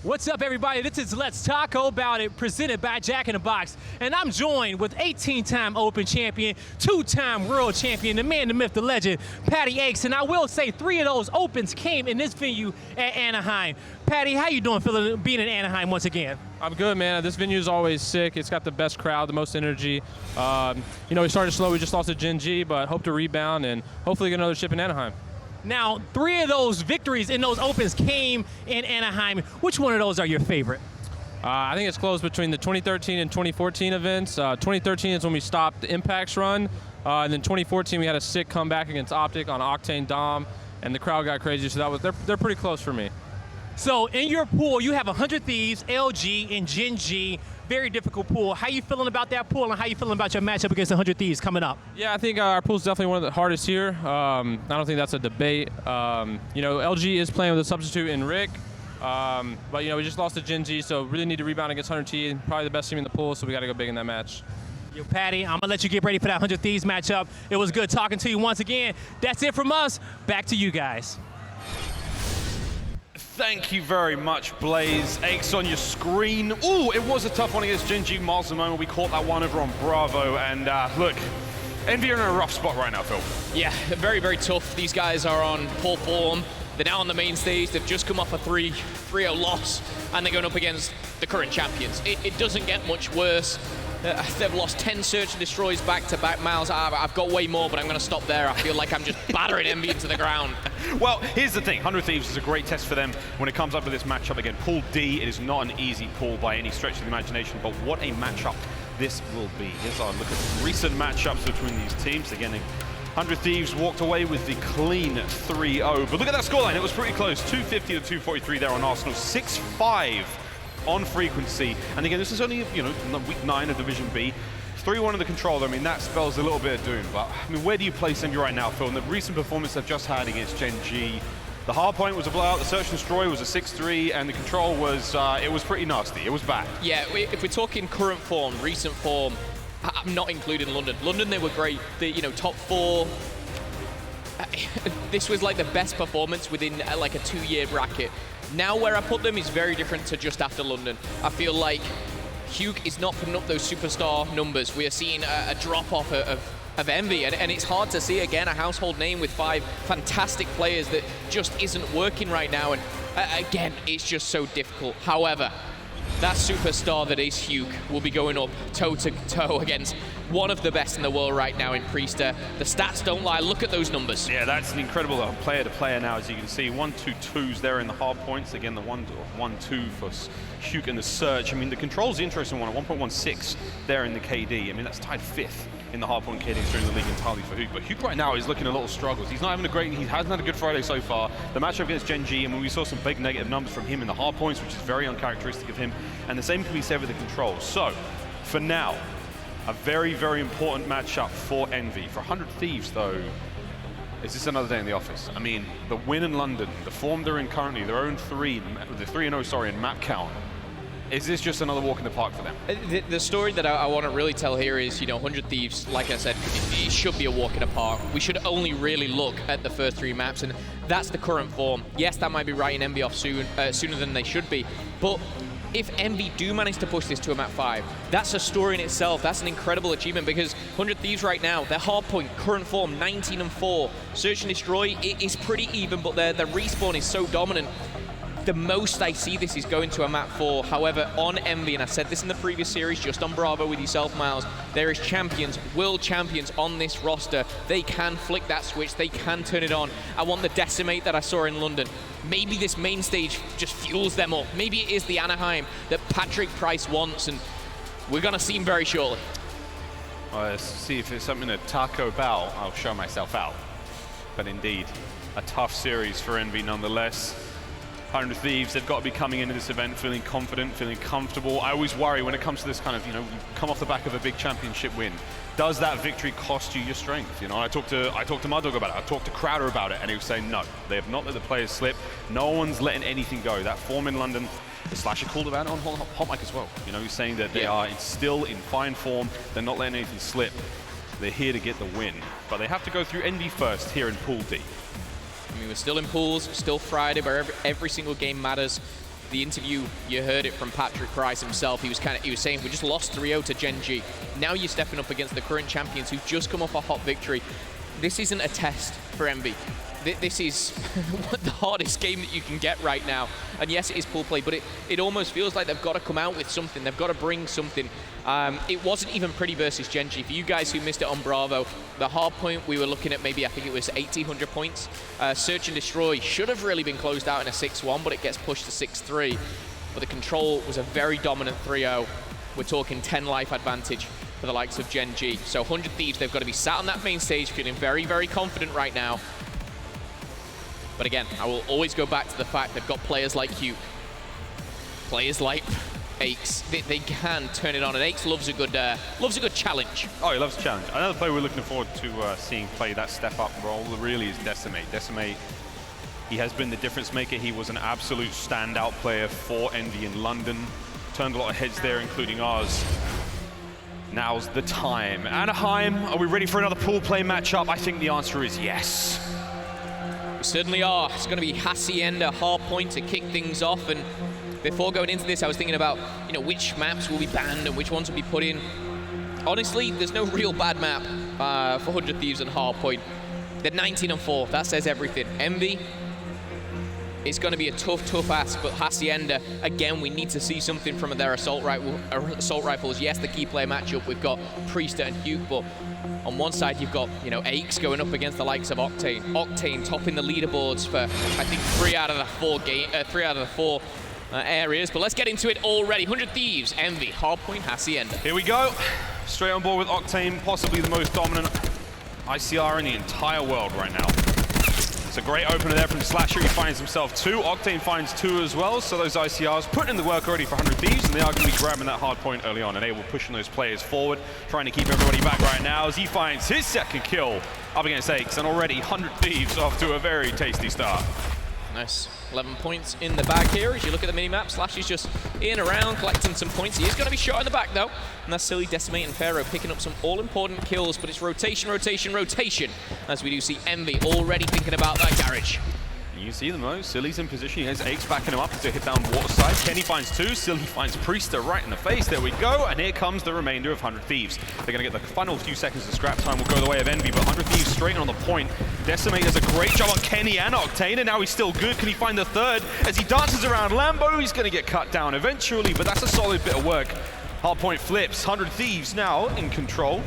What's up, everybody? This is Let's Talk About It, presented by Jack in the Box. And I'm joined with 18-time Open champion, 2-time world champion, the man, the myth, the legend, Patty Aches. And I will say 3 of those Opens came in this venue at Anaheim. Patty, how you doing feeling being in Anaheim once again? I'm good, man. This venue is always sick. It's got the best crowd, the most energy. We started slow. We just lost to Gen G, but hope to rebound and hopefully get another ship in Anaheim. Now, 3 of those victories in those Opens came in Anaheim. Which one of those are your favorite? I think it's close between the 2013 and 2014 events. 2013 is when we stopped the Impacts run. And then 2014, we had a sick comeback against Optic on Octane Dom, and the crowd got crazy. So they're pretty close for me. So in your pool, you have 100 Thieves, LG, and Gen G. Very difficult pool. How you feeling about that pool, and how you feeling about your matchup against 100 Thieves coming up? Yeah, I think our pool's definitely one of the hardest here. I don't think that's a debate. LG is playing with a substitute in Rick. But we just lost to Gen G, so really need to rebound against 100 T. Probably the best team in the pool, so we got to go big in that match. Yo, Patty, I'm going to let you get ready for that 100 Thieves matchup. It was good talking to you once again. That's it from us. Back to you guys. Thank you very much, Blaze. Aches on your screen. Ooh, it was a tough one against Gen G. Miles the moment we caught that one over on Bravo. And look, Envy are in a rough spot right now, Phil. Yeah, very, very tough. These guys are on poor form. They're now on the main stage. They've just come off a 3-0 loss, and they're going up against the current champions. It doesn't get much worse. They've lost 10 search and destroys back-to-back. Miles, I've got way more, but I'm going to stop there. I feel like I'm just battering Envy into the ground. Well, here's the thing. 100 Thieves is a great test for them when it comes up to this matchup. Again, Pool D, it is not an easy pool by any stretch of the imagination, but what a matchup this will be. Here's our look at recent matchups between these teams. Again, 100 Thieves walked away with the clean 3-0. But look at that scoreline. It was pretty close. 250 to 243 there on Arsenal. 6-5 on frequency. And again, this is only, week 9 of Division B. 3-1 in the controller, I mean, that spells a little bit of doom. But, I mean, where do you place them right now, Phil? In the recent performance they've just had against Gen G, the hardpoint was a blowout, the search and destroy was a 6-3, and the control was, it was pretty nasty. It was bad. Yeah, if we're talking current form, recent form, I'm not including London. London, they were great. Top 4. This was like the best performance within like a 2-year bracket. Now where I put them is very different to just after London. I feel like Hugh is not putting up those superstar numbers. We are seeing a drop-off of Envy, and it's hard to see, again, a household name with 5 fantastic players that just isn't working right now, and again, it's just so difficult. However, that superstar that is Hugh will be going up toe-to-toe against one of the best in the world right now in Priester. The stats don't lie. Look at those numbers. Yeah, that's an incredible player-to-player now, as you can see. 1-2-2s there in the hard points. Again, the 1-2 for Hugh in the search. I mean, the control's the interesting one at 1.16 there in the KD. I mean, that's tied 5th in the hardpoint KDs during the league entirely for Hugh. But Hugh right now is looking a little struggles. He's not having he hasn't had a good Friday so far. The matchup against Gen G, I mean, we saw some big negative numbers from him in the hardpoints, which is very uncharacteristic of him. And the same can be said with the controls. So, for now, a very, very important matchup for Envy. For 100 Thieves, though, is this another day in the office? I mean, the win in London, the form they're in currently, their own 3-0, in map count. Is this just another walk in the park for them? The story that I want to really tell here is, 100 Thieves, like I said, it should be a walk in the park. We should only really look at the first 3 maps, and that's the current form. Yes, that might be writing Envy off sooner than they should be, but if Envy do manage to push this to a map 5, that's a story in itself. That's an incredible achievement, because 100 Thieves right now, their hardpoint, current form, 19-4. Search and destroy, it is pretty even, but their respawn is so dominant. The most I see this is going to a map 4. However, on Envy, and I said this in the previous series, just on Bravo with yourself, Miles, there is champions, world champions on this roster. They can flick that switch. They can turn it on. I want the decimate that I saw in London. Maybe this main stage just fuels them up. Maybe it is the Anaheim that Patrick Price wants, and we're going to see him very shortly. Let's see if it's something to talk about. I'll show myself out. But indeed, a tough series for Envy nonetheless. 100 Thieves, they've got to be coming into this event feeling confident, feeling comfortable. I always worry when it comes to this kind of, you come off the back of a big championship win. Does that victory cost you your strength? I talked to Mud Dog about it. I talked to Crowder about it, and he was saying no. They have not let the players slip. No one's letting anything go. That form in London, Slasher called about it on Hot Mic as well. He's saying that they are still in fine form. They're not letting anything slip. They're here to get the win. But they have to go through Envy first here in Pool D. I mean, we're still in pools, still Friday, but every single game matters. the interview, you heard it from Patrick Price himself. He was saying, we just lost 3-0 to Gen G. Now you're stepping up against the current champions who've just come off a hot victory. This isn't a test for Envy. This is the hardest game that you can get right now. And yes, it is pool play, but it almost feels like they've got to come out with something. They've got to bring something. It wasn't even pretty versus Gen G. For you guys who missed it on Bravo, the hard point, we were looking at maybe, I think it was 1,800 points. Search and Destroy should have really been closed out in a 6-1, but it gets pushed to 6-3. But the control was a very dominant 3-0. We're talking 10 life advantage for the likes of Gen G. So 100 Thieves, they've got to be sat on that main stage, feeling very, very confident right now. But again, I will always go back to the fact they've got players like Hugh, players like Aches. They can turn it on, and Aches loves a good challenge. Oh, he loves a challenge. Another player we're looking forward to seeing play that step-up role really is Decimate. Decimate, he has been the difference maker. He was an absolute standout player for Envy in London. Turned a lot of heads there, including ours. Now's the time. Anaheim, are we ready for another pool play matchup? I think the answer is yes. We certainly are. It's going to be Hacienda hardpoint to kick things off. And before going into this, I was thinking about, which maps will be banned and which ones will be put in. Honestly, there's no real bad map for 100 Thieves and hardpoint. They're 19-4. That says everything. Envy, it's going to be a tough ask, but Hacienda, again, we need to see something from their assault rifles. Yes, the key player matchup, we've got Priester and Hugh, but on one side, you've got, Aches going up against the likes of Octane. Octane topping the leaderboards for, I think, 3 out of the 4 areas. But let's get into it already. 100 Thieves, Envy, hardpoint, Hacienda. Here we go. Straight on board with Octane, possibly the most dominant ICR in the entire world right now. It's a great opener there from Slasher. He finds himself 2. Octane finds 2 as well. So those ICRs putting in the work already for 100 Thieves, and they are going to be grabbing that hard point early on and able pushing those players forward, trying to keep everybody back right now as he finds his second kill up against Aches, and already 100 Thieves off to a very tasty start. Nice. 11 points in the bag here. As you look at the mini-map, Slash is just in around, collecting some points. He is going to be shot in the back, though. And that's Silly, Decimate, and Pharaoh picking up some all-important kills. But it's rotation, rotation, rotation. As we do see Envy already thinking about that garage. You see them though, Silly's in position, he has Aches backing him up to hit down water side. Kenny finds 2, Silly finds Priester right in the face, there we go, and here comes the remainder of 100 Thieves. They're going to get the final few seconds of scrap time, will go the way of Envy, but 100 Thieves straight on the point. Decimate does a great job on Kenny and Octane, and now he's still good. Can he find the third? As he dances around Lambo, he's going to get cut down eventually, but that's a solid bit of work. Hardpoint flips, 100 Thieves now in control.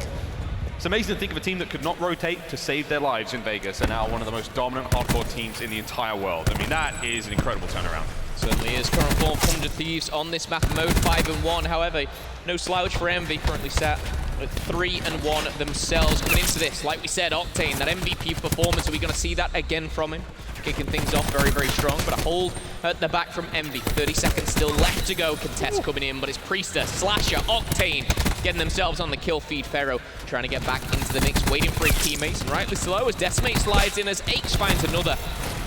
It's amazing to think of a team that could not rotate to save their lives in Vegas, and now one of the most dominant hardcore teams in the entire world. I mean, that is an incredible turnaround. Certainly is. Current form 100 Thieves on this map mode, 5-1. However, no slouch for Envy, currently sat at 3-1 themselves. Coming into this, like we said, Octane, that MVP performance, are we going to see that again from him? Kicking things off very, very strong, but a hold at the back from Envy. 30 seconds still left to go. Contest coming in, but it's Priester, Slasher, Octane getting themselves on the kill feed. Pharaoh trying to get back into the mix, waiting for his teammates, and rightly so as Decimate slides in, as Aches finds another.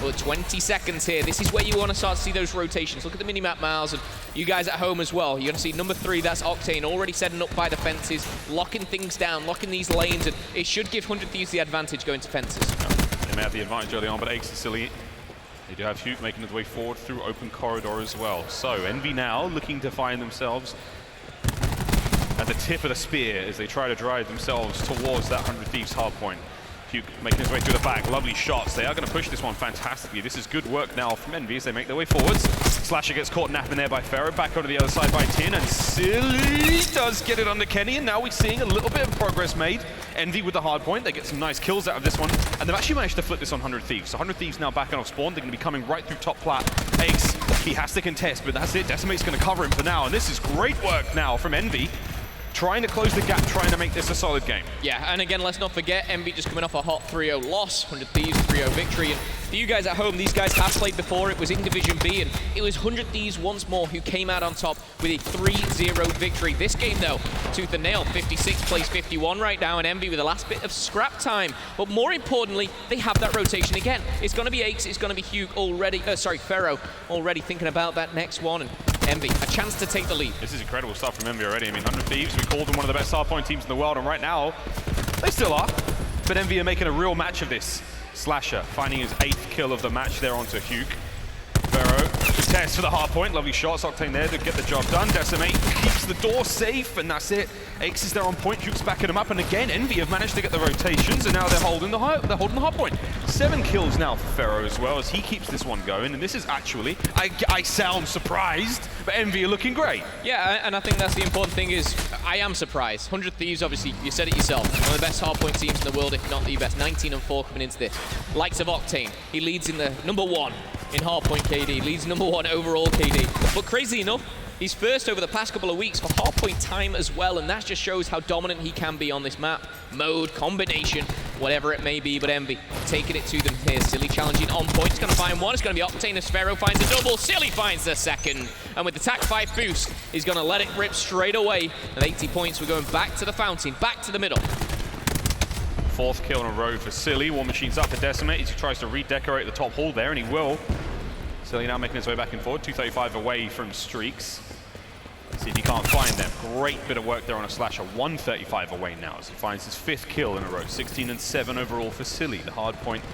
Well, 20 seconds here. This is where you want to start to see those rotations. Look at the minimap, Miles, and you guys at home as well. You're going to see number 3, that's Octane, already setting up by the fences, locking things down, locking these lanes, and it should give 100 Thieves the advantage going to fences. They may have the advantage early on, but Aches is Silly. They do have Hugh making his way forward through open corridor as well. So Envy now looking to find themselves at the tip of the spear as they try to drive themselves towards that 100 Thieves hardpoint. Hugh making his way through the back, lovely shots. They are going to push this one fantastically. This is good work now from Envy as they make their way forwards. Slasher gets caught napping there by Pharaoh, back onto the other side by Tin, and Silly does get it under Kenny, and now we're seeing a little bit of progress made. Envy with the hard point, they get some nice kills out of this one, and they've actually managed to flip this on 100 Thieves. So 100 Thieves now backing off spawn, they're going to be coming right through top plat. Aches, he has to contest, but that's it. Decimate's going to cover him for now, and this is great work now from Envy. Trying to close the gap, trying to make this a solid game. Yeah, and again, let's not forget, Envy just coming off a hot 3-0 loss, 100 Thieves 3-0 victory. And for you guys at home, these guys have played before. It was in Division B, and it was 100 Thieves once more who came out on top with a 3-0 victory. This game, though, tooth and nail, 56 plays 51 right now, and Envy with the last bit of scrap time. But more importantly, they have that rotation again. It's going to be Aches, it's going to be Hugh already, Pharaoh already thinking about that next one. And Envy, a chance to take the lead. This is incredible stuff from Envy already. I mean, 100 Thieves, we called them one of the best hardpoint teams in the world, and right now, they still are. But Envy are making a real match of this. Slasher finding his 8th kill of the match there onto Hugh. Pharaoh contest for the hard point. Lovely shots. Octane there to get the job done. Decimate keeps the door safe, and that's it. Ace is there on point. Juke's backing him up, and again, Envy have managed to get the rotations, and now they're holding the hard point. 7 kills now for Pharaoh as well, as he keeps this one going. And this is actually, I sound surprised, but Envy are looking great. Yeah, and I think that's the important thing is, I am surprised. 100 Thieves, obviously, you said it yourself, one of the best hardpoint teams in the world, if not the best. 19-4 coming into this. Likes of Octane, he leads in the #1 in hardpoint KD, leads #1 overall KD. But crazy enough, he's first over the past couple of weeks for hardpoint time as well, and that just shows how dominant he can be on this map. Mode, combination, whatever it may be, but Envy taking it to them here. Silly challenging on point, he's gonna find one, it's gonna be Octane as Pharaoh finds a double, Silly finds the second, and with the TAC 5 boost, he's gonna let it rip straight away. And 80 points, we're going back to the fountain, back to the middle. 4th kill in a row for Silly. War Machine's up for Decimate as he tries to redecorate the top hall there, and he will. Silly now making his way back and forward, 235 away from Streaks. See if he can't find them. Great bit of work there on a slasher. 135 away now as he finds his 5th kill in a row. 16-7 overall for Silly. The hard point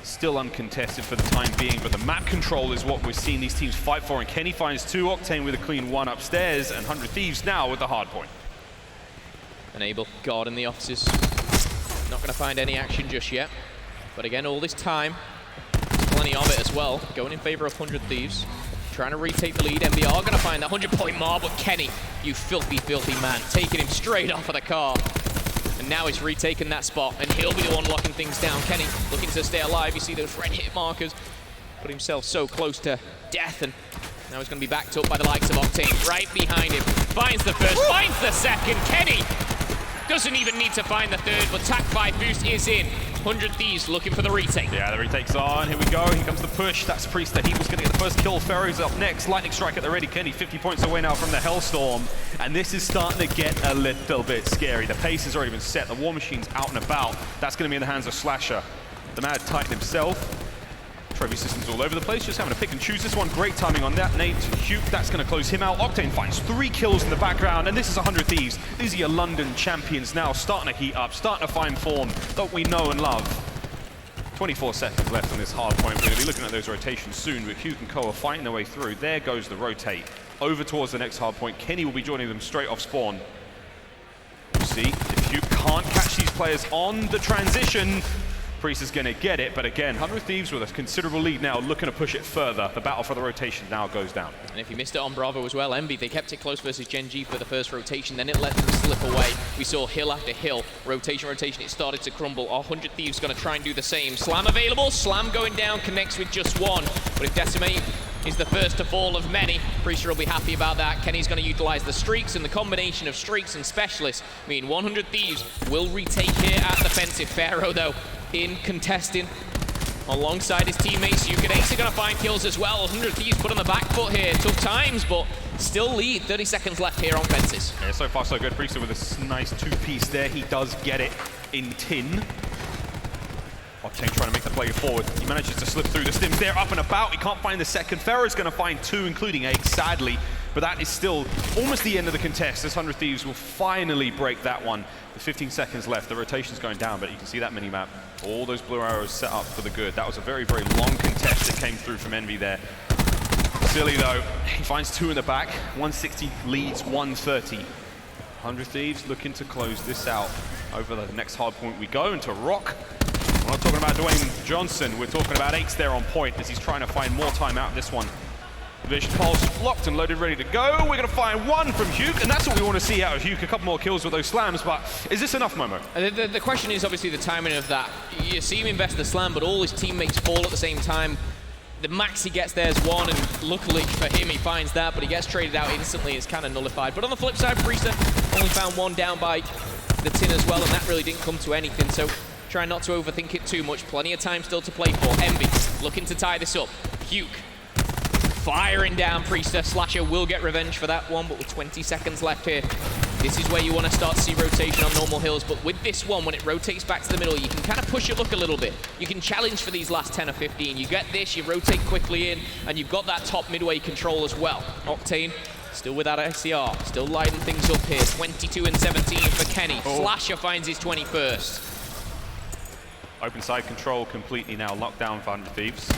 still uncontested for the time being, but the map control is what we're seeing these teams fight for, and Kenny finds 2, Octane with a clean 1 upstairs, and 100 Thieves now with the hard point. Enable, guard in the offices. Not going to find any action just yet. But again, all this time, plenty of it as well. Going in favor of 100 Thieves. Trying to retake the lead. MBR going to find that 100-point mark, but Kenny, you filthy, filthy man, taking him straight off of the car. And now he's retaken that spot, and he'll be the one locking things down. Kenny looking to stay alive. You see those red hit markers. Put himself so close to death, and now he's going to be backed up by the likes of Octane. Right behind him. Finds the first, finds the second. Kenny doesn't even need to find the third, but TAC 5 boost is in. 100 Thieves looking for the retake. Yeah, the retake's on. Here we go. Here comes the push. That's Priester. He was going to get the first kill. Pharaoh's up next. Lightning strike at the ready. Kenny 50 points away now from the Hellstorm. And this is starting to get a little bit scary. The pace has already been set. The War Machine's out and about. That's going to be in the hands of Slasher. The Mad Titan himself. Trophy systems all over the place, just having to pick and choose this one. Great timing on that. Nate Hugh, that's going to close him out. Octane finds 3 kills in the background, and this is 100 Thieves. These are your London champions now, starting to heat up, starting to find form that we know and love. 24 seconds left on this hard point. We're going to be looking at those rotations soon, but Hugh and Co are fighting their way through. There goes the rotate. Over towards the next hard point. Kenny will be joining them straight off spawn. You see, if Hugh can't catch these players on the transition, Priest is going to get it, but again, 100 Thieves with a considerable lead now, looking to push it further. The battle for the rotation now goes down. And if you missed it on Bravo as well, Envy, they kept it close versus Gen G for the first rotation, then it let them slip away. We saw hill after hill, rotation, it started to crumble. Our 100 Thieves going to try and do the same. Slam available, Slam going down, connects with just one. But if Decimate is the first to fall of many, pretty sure he'll be happy about that. Kenny's going to utilize the streaks, and the combination of streaks and specialists mean 100 Thieves will retake here at the fence. If Pharaoh, though, in contesting alongside his teammates. Yuka Ace are going to find kills as well. 100 Thieves put on the back foot here. Tough times, but still lead. 30 seconds left here on fences. Yeah, so far so good. Priester with a nice 2-piece there. He does get it in tin. Octane trying to make the play forward. He manages to slip through the stims there, up and about. He can't find the second. Pharaoh's going to find 2, including 8, sadly. But that is still almost the end of the contest. This 100 Thieves will finally break that one. With 15 seconds left, the rotation's going down, but you can see that mini-map. All those blue arrows set up for the good. That was a very, very long contest that came through from Envy there. Silly, though, he finds 2 in the back. 160 leads 130. 100 Thieves looking to close this out. Over the next hard point we go into Rock. We're not talking about Dwayne Johnson. We're talking about Ace there on point as he's trying to find more time out of this one. Vision Pulse locked and loaded, ready to go. We're going to find 1 from Hugh, and that's what we want to see out of Hugh. A couple more kills with those slams, but is this enough, Momo? The question is obviously the timing of that. You see him invest the slam, but all his teammates fall at the same time. The max he gets there is 1, and luckily for him, he finds that, but he gets traded out instantly. It's kind of nullified. But on the flip side, Priester only found 1 down by the tin as well, and that really didn't come to anything. So try not to overthink it too much. Plenty of time still to play for. Envy looking to tie this up. Hugh firing down Priester. Slasher will get revenge for that one, but with 20 seconds left here, this is where you want to start to see rotation on normal hills. But with this one, when it rotates back to the middle, you can kind of push your luck a little bit. You can challenge for these last 10 or 15. You get this, you rotate quickly in, and you've got that top midway control as well. Octane still without ICR, still lighting things up here. 22 and 17 for Kenny. Slasher finds his 21st. Open side control completely now locked down for 100 Thieves.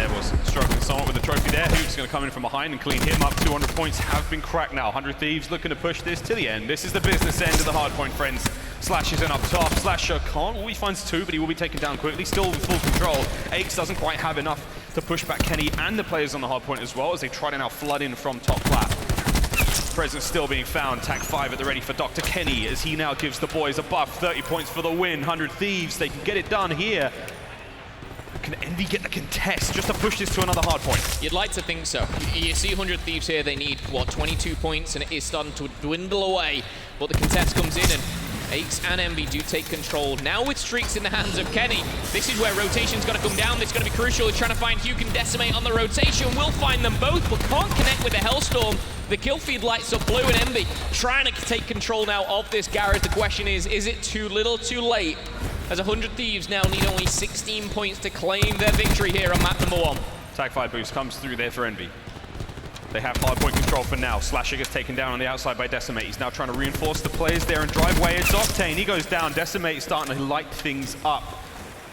There was struggling somewhat with the trophy there. Hook's going to come in from behind and clean him up. 200 points have been cracked now. 100 Thieves looking to push this to the end. This is the business end of the hardpoint, friends. Slash is in up top. Slasher can't. He finds 2, but he will be taken down quickly. Still with full control. Aches doesn't quite have enough to push back Kenny and the players on the hardpoint as well, as they try to now flood in from top flat. Presence still being found. Tag 5 at the ready for Dr. Kenny, as he now gives the boys a buff. 30 points for the win. 100 Thieves, they can get it done here. Can Envy get the contest just to push this to another hard point? You'd like to think so. You see 100 Thieves here, they need, what, 22 points, and it is starting to dwindle away. But the contest comes in, and Aches and Envy do take control. Now with streaks in the hands of Kenny, this is where rotation's got to come down. This is going to be crucial. He's trying to find Hugh and Decimate on the rotation. Will find them both, but can't connect with the Hellstorm. The kill feed lights up blue, and Envy trying to take control now of this garage. The question is it too little, too late? As 100 Thieves now need only 16 points to claim their victory here on map number 1. Tag 5 boost comes through there for Envy. They have hardpoint control for now. Slasher gets taken down on the outside by Decimate. He's now trying to reinforce the players there and drive away. It's Octane. He goes down. Decimate starting to light things up.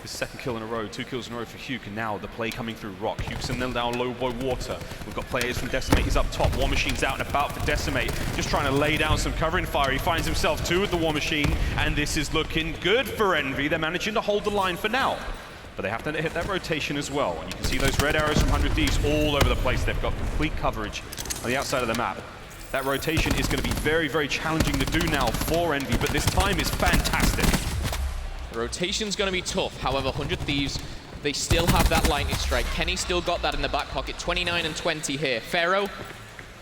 His second kill in a row, 2 kills in a row for Hugh, and now the play coming through Rock. Hugh's in down low by Water. We've got players from Decimate. He's up top. War Machine's out and about for Decimate. Just trying to lay down some covering fire. He finds himself 2 with the War Machine, and this is looking good for Envy. They're managing to hold the line for now. But they have to hit that rotation as well. And you can see those red arrows from 100 Thieves all over the place. They've got complete coverage on the outside of the map. That rotation is going to be very, very challenging to do now for Envy, but this time is fantastic. The rotation's going to be tough. However, 100 Thieves, they still have that lightning strike. Kenny still got that in the back pocket. 29 and 20 here. Pharaoh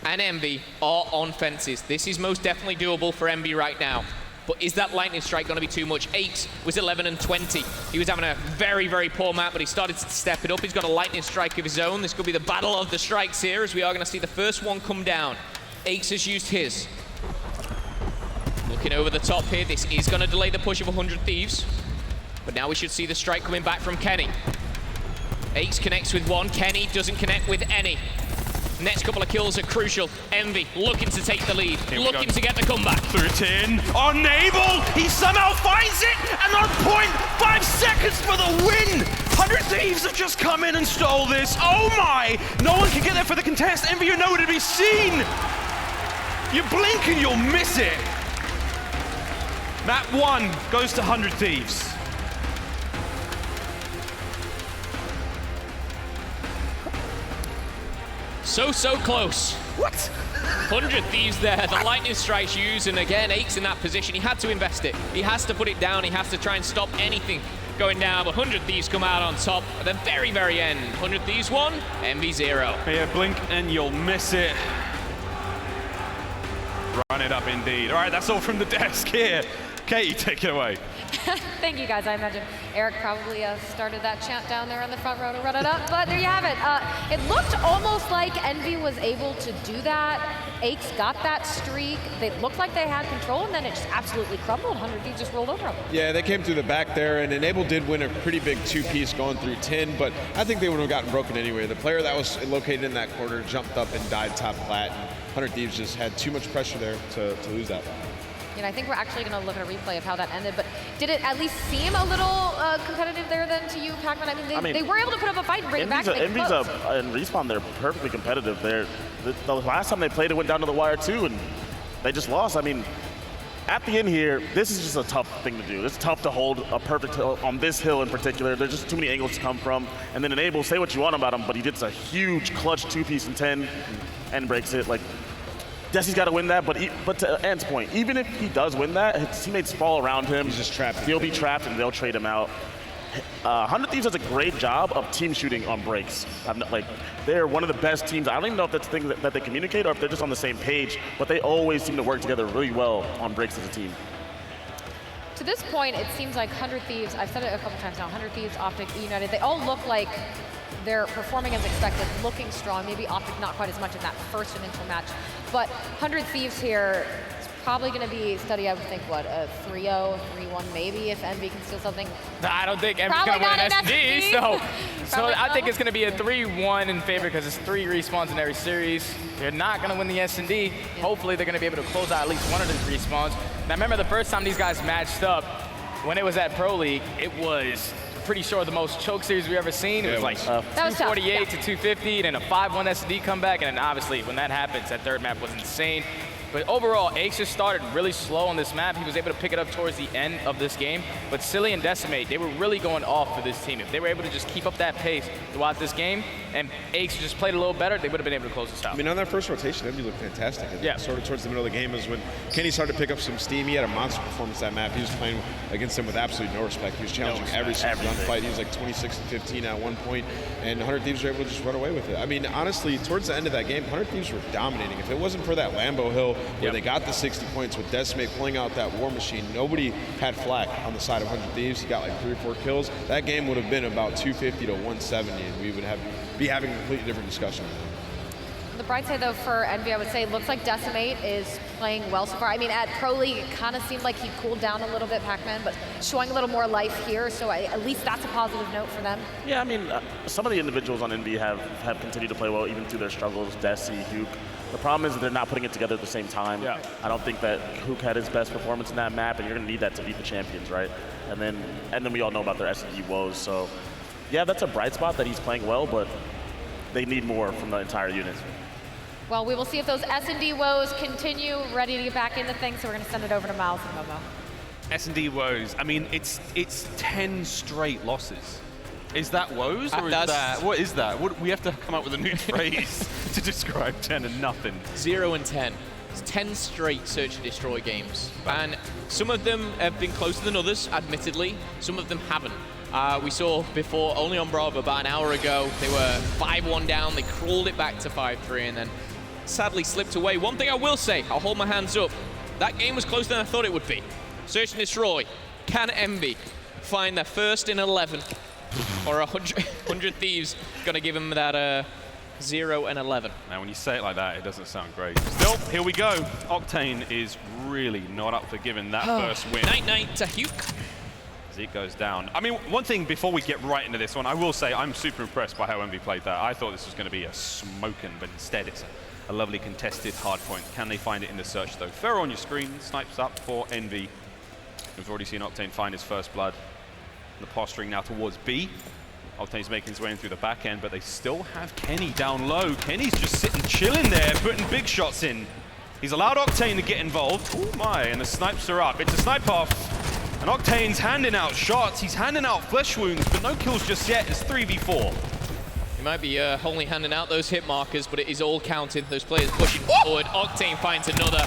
and Envy are on fences. This is most definitely doable for Envy right now. But is that lightning strike going to be too much? 8 was 11 and 20. He was having a very, very poor map, but he started to step it up. He's got a lightning strike of his own. This could be the battle of the strikes here, as we are going to see the first one come down. Aches has used his. Looking over the top here. This is going to delay the push of 100 Thieves. But now we should see the strike coming back from Kenny. Aches connects with 1. Kenny doesn't connect with any. Next couple of kills are crucial. Envy looking to take the lead, looking to get the comeback. Through it in, unable, he somehow finds it, and on point, 5 seconds for the win! 100 Thieves have just come in and stole this, oh my! No one can get there for the contest, Envy are nowhere to be seen! You blink and you'll miss it! Map 1 goes to 100 Thieves. So close. What? 100 Thieves there, the lightning strikes used, and again, Aches in that position. He had to invest it. He has to put it down. He has to try and stop anything going down, but 100 Thieves come out on top at the very, very end. 100 Thieves 1, Envy 0. Yeah, blink and you'll miss it. Run it up indeed. All right, that's all from the desk here. Katie, take it away. Thank you, guys. I imagine Eric probably started that chant down there on the front row to run it up, but there you have it. It looked almost like Envy was able to do that. Aches got that streak. They looked like they had control, and then it just absolutely crumbled. 100 Thieves just rolled over them. Yeah, they came through the back there, and Enable did win a pretty big 2-piece going through 10, but I think they would have gotten broken anyway. The player that was located in that corner jumped up and died top flat. 100 Thieves just had too much pressure there to lose that. I think we're actually going to look at a replay of how that ended, but did it at least seem a little competitive there then to you, Pac-Man? I mean, they were able to put up a fight and bring it back. Envy's and Respawn, they're perfectly competitive. The last time they played, it went down to the wire too, and they just lost. I mean, at the end here, this is just a tough thing to do. It's tough to hold a perfect hill on this hill in particular. There's just too many angles to come from. And then Enable, say what you want about him, but he did a huge clutch 2-piece in 10 and breaks it. Like, Jesse's got to win that, but to Ant's point, even if he does win that, his teammates fall around him. He's just trapped. He'll be trapped, and they'll trade him out. 100 Thieves does a great job of team shooting on breaks. They're one of the best teams. I don't even know if that's the thing that they communicate or if they're just on the same page, but they always seem to work together really well on breaks as a team. To this point, it seems like 100 Thieves, I've said it a couple times now, 100 Thieves, Optic, United, they all look like they're performing as expected, looking strong. Maybe Optic not quite as much in that first initial match. But 100 Thieves here is probably going to be study, I would think, what, a 3-0, 3-1 maybe, if Envy can steal something. I don't think Envy's going to win an SD, so I think it's going to be a 3-1 in favor because it's 3 respawns in every series. They're not going to win the S&D. Yeah. Hopefully they're going to be able to close out at least one of these respawns. Now remember the first time these guys matched up, when it was at Pro League, it was pretty sure the most choke series we've ever seen. It was like that was tough. 248 to 250, and then a 5-1 S&D comeback, and then obviously when that happens, that third map was insane. But overall, Ace just started really slow on this map. He was able to pick it up towards the end of this game. But Silly and Decimate, they were really going off for this team. If they were able to just keep up that pace throughout this game, and Ace just played a little better, they would have been able to close this out. I mean, on that first rotation, Envy looked fantastic. And yeah. Sort of towards the middle of the game is when Kenny started to pick up some steam. He had a monster performance that map. He was playing against him with absolutely no respect. He was challenging every single gunfight. He was like 26-15 at one point, and 100 Thieves were able to just run away with it. I mean, honestly, towards the end of that game, 100 Thieves were dominating. If it wasn't for that Lambo Hill where they got the 60 points with Decimate pulling out that war machine, nobody had flack on the side of 100 Thieves. He got like 3 or 4 kills. That game would have been about 250 to 170, and we would be having a completely different discussion. The bright side, though, for Envy, I would say, looks like Decimate is playing well so far. I mean, at Pro League, it kind of seemed like he cooled down a little bit, Pac-Man, but showing a little more life here, so at least that's a positive note for them. Yeah, I mean, some of the individuals on Envy have continued to play well even through their struggles. Desi, Huke. The problem is that they're not putting it together at the same time. Yeah. I don't think that Huke had his best performance in that map, and you're going to need that to beat the champions, right? And then we all know about their S&D woes. So, yeah, that's a bright spot that he's playing well, but they need more from the entire unit. Well, we will see if those S&D woes continue, ready to get back into things, so we're going to send it over to Miles and Momo. S&D woes, I mean, it's 10 straight losses. Is that woes, or is that, what is that? We have to come up with a new phrase to describe 10 and nothing. 0 and 10. It's 10 straight search and destroy games. And some of them have been closer than others, admittedly. Some of them haven't. We saw before, only on Bravo, about an hour ago, they were 5-1 down, they crawled it back to 5-3, and then sadly slipped away. One thing I will say, I'll hold my hands up, that game was closer than I thought it would be. Search and destroy. Can Envy find their first in 11? Or 100 Thieves gonna give them that 0 and 11. Now, when you say it like that, it doesn't sound great. Still, here we go. Octane is really not up for giving that first win. Night to Huke. As it goes down. I mean, one thing before we get right into this one, I will say I'm super impressed by how Envy played that. I thought this was going to be a smoking, but instead it's a lovely contested hard point. Can they find it in the search, though? Ferro on your screen, snipes up for Envy. We've already seen Octane find his first blood. The posturing now towards B. Octane's making his way in through the back end, but they still have Kenny down low. Kenny's just sitting chilling there, putting big shots in. He's allowed Octane to get involved. Oh my, and the snipes are up. It's a snipe off, and Octane's handing out shots. He's handing out flesh wounds, but no kills just yet. It's 3v4. He might be only handing out those hit markers, but it is all counted. Those players pushing forward. Octane finds another.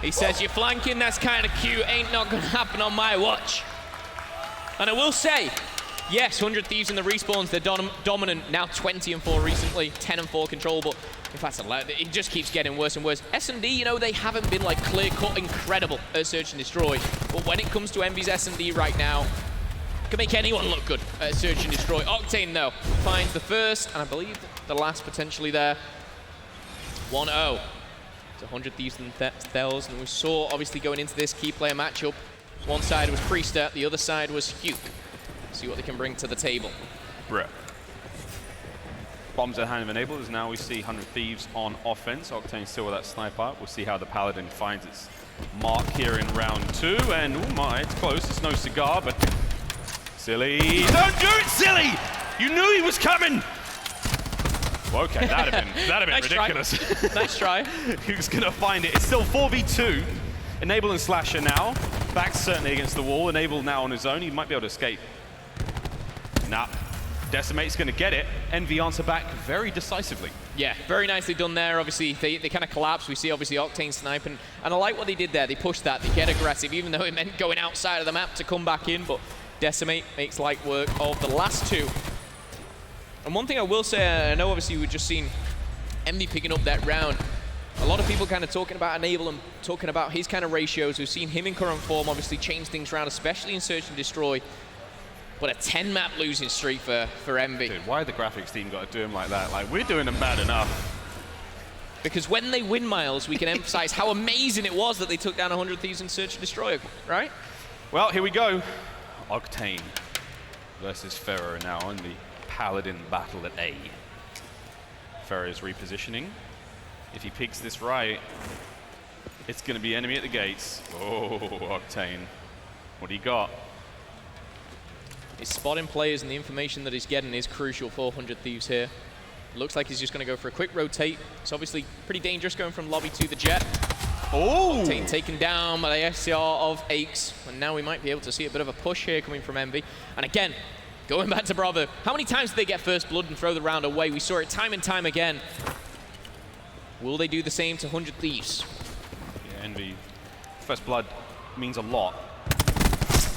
He says, you're flanking, that's kind of cute. Ain't not gonna happen on my watch. And I will say, yes, 100 Thieves in the respawns, they're dominant, now 20-4 recently, 10-4 controllable. In fact, it just keeps getting worse and worse. S&D, you know, they haven't been like clear-cut incredible at Search and Destroy. But when it comes to Envy's S&D right now, can make anyone look good at Search and Destroy. Octane, though, finds the first, and I believe the last potentially there. 1-0. It's 100 Thieves and Thels, and we saw, obviously, going into this key player matchup, one side was Priester, the other side was Huke. See what they can bring to the table. Bruh. Bombs at hand of enabled, as now we see 100 Thieves on offense. Octane still with that sniper. We'll see how the Paladin finds its mark here in round 2. And, oh my, it's close. It's no cigar, but Silly. Don't do it, Silly! You knew he was coming! Well, okay, that'd have been Nice ridiculous. Try. Nice try. Who's gonna find it? It's still 4v2. Enable and Slasher now. Back certainly against the wall. Enable now on his own. He might be able to escape. Nah. Decimate's going to get it. Envy answer back very decisively. Yeah, very nicely done there. Obviously, they kind of collapse. We see, obviously, Octane sniping. And I like what they did there. They pushed that. They get aggressive, even though it meant going outside of the map to come back in. But Decimate makes light work of the last two. And one thing I will say, I know, obviously, we've just seen Envy picking up that round. A lot of people kind of talking about Enable and talking about his kind of ratios. We've seen him in current form, obviously, change things around, especially in Search and Destroy. But a 10-map losing streak for Envy. Dude, why the graphics team got to do him like that? Like, we're doing them bad enough. Because when they win, Miles, we can emphasize how amazing it was that they took down 100 Thieves in Search and Destroy, right? Well, here we go. Octane versus Ferro now on the Paladin battle at A. Ferro's repositioning. If he picks this right, it's going to be enemy at the gates. Oh, Octane. What do you got? He's spotting players, and the information that he's getting is crucial for 100 Thieves here. Looks like he's just going to go for a quick rotate. It's obviously pretty dangerous going from lobby to the jet. Oh! Taken down by the SCR of Aches. And now we might be able to see a bit of a push here coming from Envy. And again, going back to Bravo. How many times did they get first blood and throw the round away? We saw it time and time again. Will they do the same to 100 Thieves? Yeah, Envy. First blood means a lot.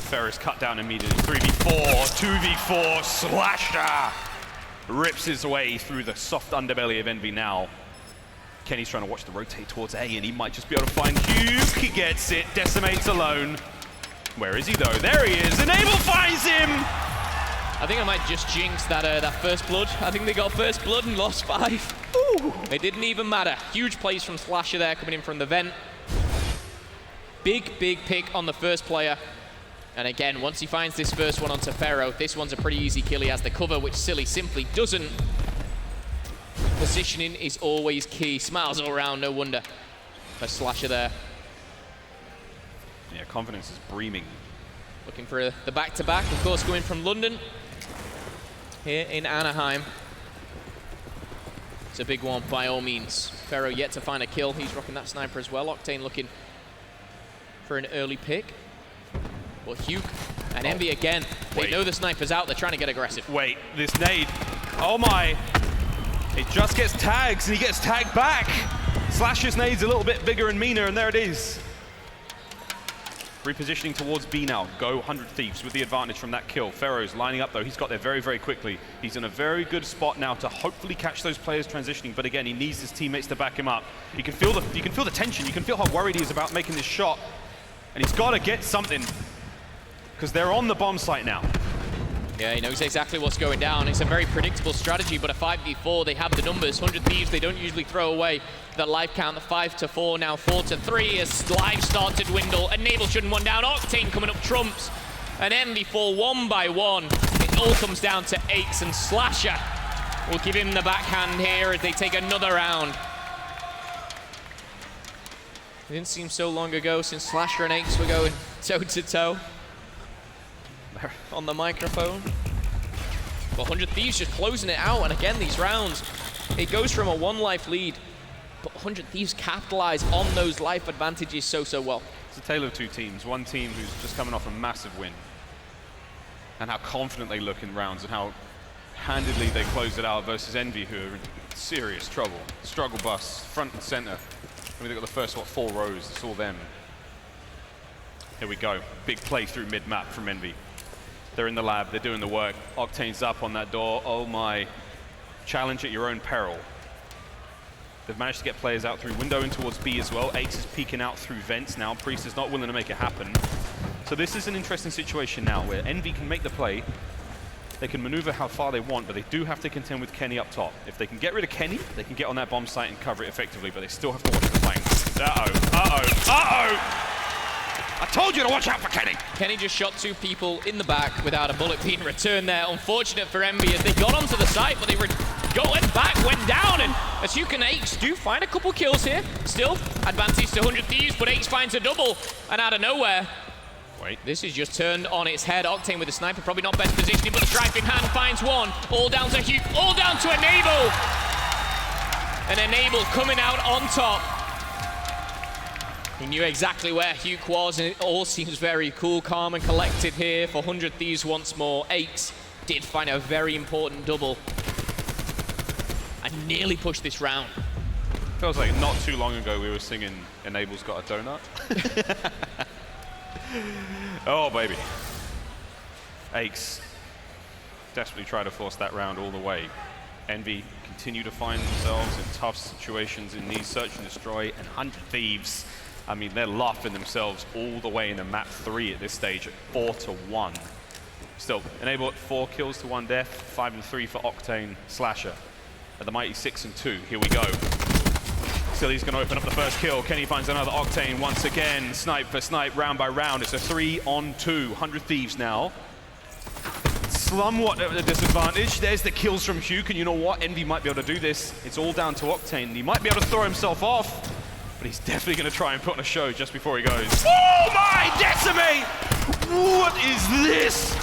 Ferris cut down immediately. 3v4, 2v4, Slasher! Rips his way through the soft underbelly of Envy now. Kenny's trying to watch the rotate towards A, and he might just be able to find Huke. He gets it, decimates alone. Where is he though? There he is, Enable finds him! I think I might just jinx that first blood. I think they got first blood and lost 5. Ooh. It didn't even matter. Huge plays from Slasher there coming in from the vent. Big pick on the first player. And again, once he finds this first one onto Pharaoh, this one's a pretty easy kill. He has the cover, which Silly simply doesn't. Positioning is always key. Smiles all around, no wonder. A Slasher there. Yeah, confidence is breaming. Looking for the back-to-back, of course, going from London. Here in Anaheim. It's a big one by all means. Pharaoh yet to find a kill. He's rocking that sniper as well. Octane looking for an early pick. Well, Huke and Envy again. They know the sniper's out. They're trying to get aggressive. Wait, this nade. Oh my. It just gets tags, and he gets tagged back. Slash's nade's a little bit bigger and meaner, and there it is. Repositioning towards B now. Go 100 Thieves with the advantage from that kill. Pharaoh's lining up though. He's got there very quickly. He's in a very good spot now to hopefully catch those players transitioning. But again, he needs his teammates to back him up. You can feel the tension. You can feel how worried he is about making this shot. And he's got to get something, because they're on the bomb site now. Yeah, he knows exactly what's going down. It's a very predictable strategy, but a 5v4, they have the numbers. 100 Thieves, they don't usually throw away that life count. The 5 to 4, now 4 to 3 as lives start to dwindle. Enable shutting one down. Octane coming up trumps. And Envy fall 1 by 1. It all comes down to Aches, and Slasher will give him the backhand here as they take another round. It didn't seem so long ago since Slasher and Aches were going toe-to-toe on the microphone. But 100 Thieves just closing it out, and again, these rounds, it goes from a 1-life lead, but 100 Thieves capitalize on those life advantages so well. It's a tale of two teams. One team who's just coming off a massive win, and how confident they look in rounds, and how handedly they close it out, versus Envy, who are in serious trouble. Struggle bus, front and center. I mean, they've got the first, 4 rows, it's all them. Here we go, big play through mid-map from Envy. They're in the lab, they're doing the work. Octane's up on that door, oh my. Challenge at your own peril. They've managed to get players out through window and towards B as well. Ace is peeking out through vents now. Priest is not willing to make it happen. So this is an interesting situation now where Envy can make the play. They can maneuver how far they want, but they do have to contend with Kenny up top. If they can get rid of Kenny, they can get on that bomb site and cover it effectively, but they still have to watch the flanks. Uh-oh. I told you to watch out for Kenny! Kenny just shot 2 people in the back without a bullet being returned there. Unfortunate for Envy as they got onto the site, but they were going back, went down, and as Huke and Aches do find a couple kills here. Still, advantage to 100 Thieves, but Aches finds a double, and out of nowhere, this is just turned on its head. Octane with the sniper, probably not best positioning, but the striping hand finds one. All down to Huke, all down to Enable! And Enable coming out on top. He knew exactly where Huke was, and it all seems very cool, calm, and collected here for 100 Thieves once more. Aches did find a very important double and nearly pushed this round. Feels like not too long ago we were singing Enable's Got a Donut. Oh, baby. Aches desperately try to force that round all the way. Envy continue to find themselves in tough situations in these search and destroy, and 100 Thieves, I mean, they're laughing themselves all the way into map 3 at this stage at 4 to 1. Still, Enable at 4 kills to 1 death, 5 and 3 for Octane Slasher. At the mighty 6 and 2, here we go. Silly's gonna open up the first kill. Kenny finds another Octane once again. Snipe for snipe, round by round. It's a 3-on-2. 100 Thieves now. Somewhat at a disadvantage. There's the kills from Huke, and you know what? Envy might be able to do this. It's all down to Octane. He might be able to throw himself off, but he's definitely gonna try and put on a show just before he goes. Oh my, decimate! What is this?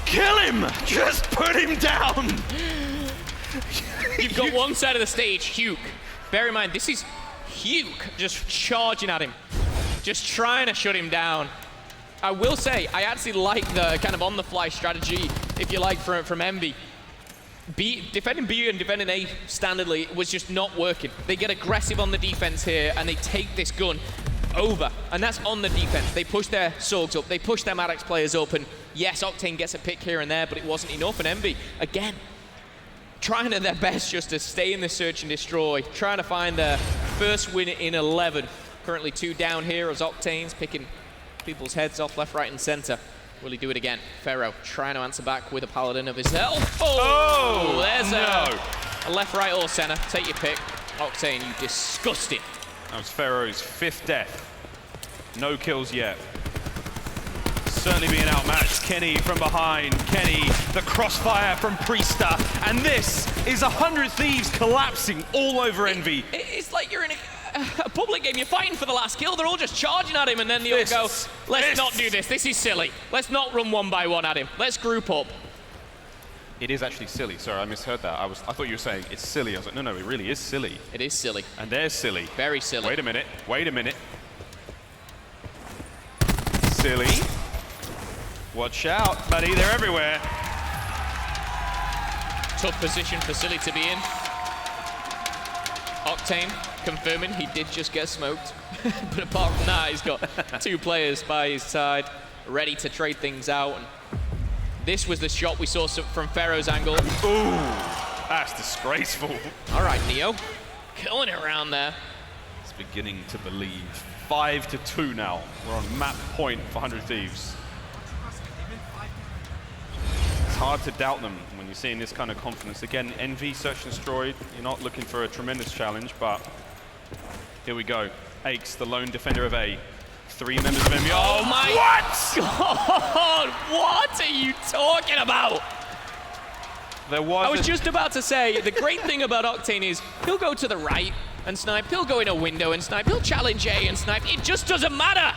kill him! Just put him down! You've got one side of the stage, Hugh. Bear in mind, this is Hugh just charging at him, just trying to shut him down. I will say, I actually like the kind of on-the-fly strategy, if you like, from Envy. Defending B and defending A standardly was just not working. They get aggressive on the defense here, and they take this gun over, and that's on the defense. They push their Sorgs up, they push their Maddox players up, and yes, Octane gets a pick here and there, but it wasn't enough, and Envy, again, trying their best just to stay in the search and destroy, trying to find their first win in 11. Currently 2 down here as Octane's picking people's heads off left, right, and center. Will he do it again? Pharaoh trying to answer back with a Paladin of his own. Oh, there's a left, right, or center. Take your pick. Octane, you disgusting. That was Pharaoh's 5th death. No kills yet. Certainly being outmatched. Kenny from behind. Kenny, the crossfire from Priester. And this is 100 Thieves collapsing all over Envy. It's like you're in a public game. You're fighting for the last kill. They're all just charging at him, and then they all go, let's not do this. This is silly. Let's not run one by one at him. Let's group up. It is actually silly. Sorry, I misheard that. I thought you were saying it's silly. I was like, no, it really is silly. It is silly. And they're silly. Very silly. Wait a minute. Wait a minute. Silly. Watch out, buddy. They're everywhere. Tough position for Silly to be in. Octane confirming he did just get smoked. But apart from that, he's got 2 players by his side, ready to trade things out. And this was the shot we saw from Pharaoh's angle. Ooh, that's disgraceful. All right, Neo, killing it around there. It's beginning to believe. 5-2 now. We're on map point for 100 Thieves. It's hard to doubt them when you're seeing this kind of confidence. Again, Envy, Search and Destroyed. You're not looking for a tremendous challenge, but here we go. Aches, the lone defender of A. 3 members of Envy. Oh my God! What are you talking about? There was I was just about to say, the great thing about Octane is he'll go to the right and snipe, he'll go in a window and snipe, he'll challenge A and snipe, it just doesn't matter!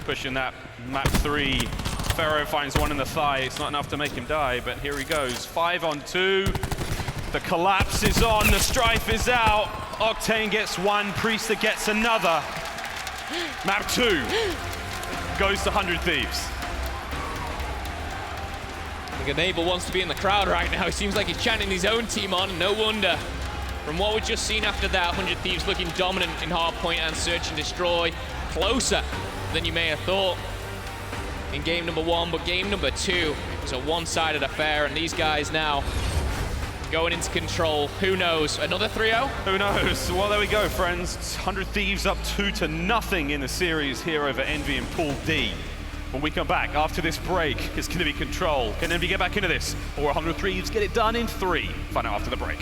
pushing that map 3. Pharaoh finds one in the thigh. It's not enough to make him die, but here he goes. 5 on 2. The collapse is on, the strife is out. Octane gets one, Priester gets another. Map 2 goes to 100 Thieves. I think Enable wants to be in the crowd right now. It seems like he's chanting his own team on, no wonder. From what we've just seen after that, 100 Thieves looking dominant in hardpoint and search and destroy. Closer than you may have thought in game number 1, but game number 2 was a one-sided affair, and these guys now going into control. Who knows? Another 3-0? Who knows? Well, there we go, friends. 100 Thieves up 2-0 in the series here over Envy in Pool D. When we come back after this break, it's going to be control. Can Envy get back into this? Or 100 Thieves get it done in 3? Find out after the break.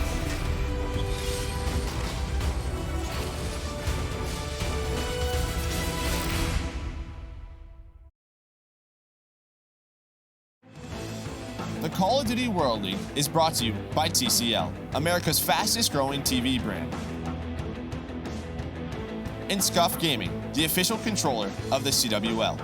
The Call of Duty World League is brought to you by TCL, America's fastest growing TV brand. And Scuff Gaming, the official controller of the CWL.